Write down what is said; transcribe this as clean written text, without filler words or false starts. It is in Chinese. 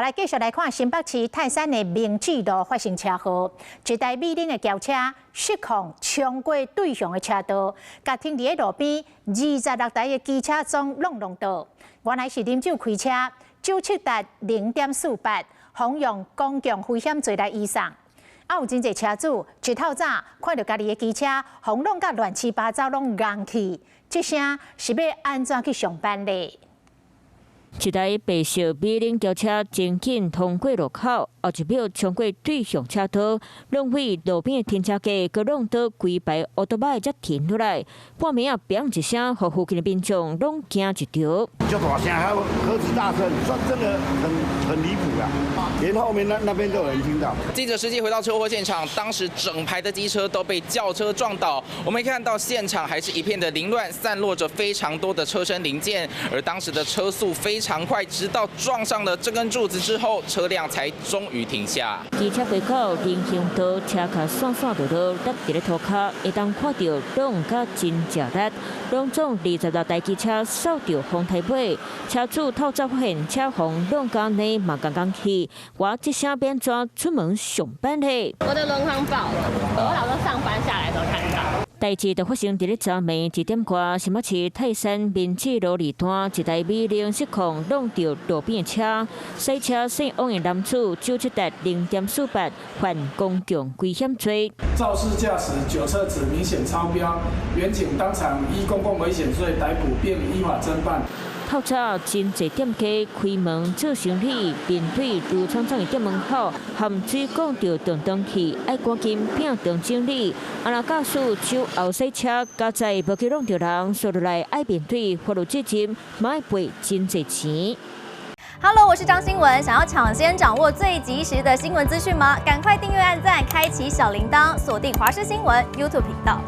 来继续来看新北市泰山的明志路发生车祸，一台美玲的轿车失控冲过对向的车道，甲停伫路边26台的机车总弄倒。原来是啉酒开车，酒测达0.48，妨用公共危险罪来移送。有真侪车主一透早看到家己的机车轰弄甲乱七八糟，拢硬去，这声是要安怎去上班咧？一台白色美玲轿车前进通过路口，后一秒冲过对向车道，浪费路边的停车格，佮弄倒规排奥多摆才停落来。半暝啊，砰一声，互附近的民众拢惊一跳。就大声，还有盒子大声，真的很离谱啊！连后面那边都有人听到。记者实际回到车祸现场，当时整排的机车都被轿车撞倒。我们可以看到现场还是一片的凌乱，散落着非常多的车身零件，而当时的车速非常快，直到撞上了这根柱子之后，车辆才终于停下。机车回口人行道，车卡闪闪落落，搭伫咧涂骹，会当看到拢甲真食力。拢总26台机车扫到风台尾，车主透早发现车祸弄到呢，嘛刚刚去，我这声变怎出门上班嘞？我的轮框爆了，我老说上班下来都看到。代志就发生伫咧昨暝1点外，新北市泰山明志路二段，一台美玲失控弄到路边的车，驶车姓王的男子酒测达0.48，犯公共危险罪。肇事驾驶酒测值明显超标，员警当场依公共危险罪逮捕，并依法侦办。透早真侪店家开门做生意，面对如创创的店门口含水管着断断去，爱赶紧拼当经理。啊，若驾驶手后驶车，加载无去弄着人，所落来爱面对法律责任，嘛爱赔真侪钱。Hello， 我是张新文。想要抢先掌握最及时的新闻资讯吗？赶快订阅、按赞、开启小铃铛，锁定华视新闻 YouTube 频道。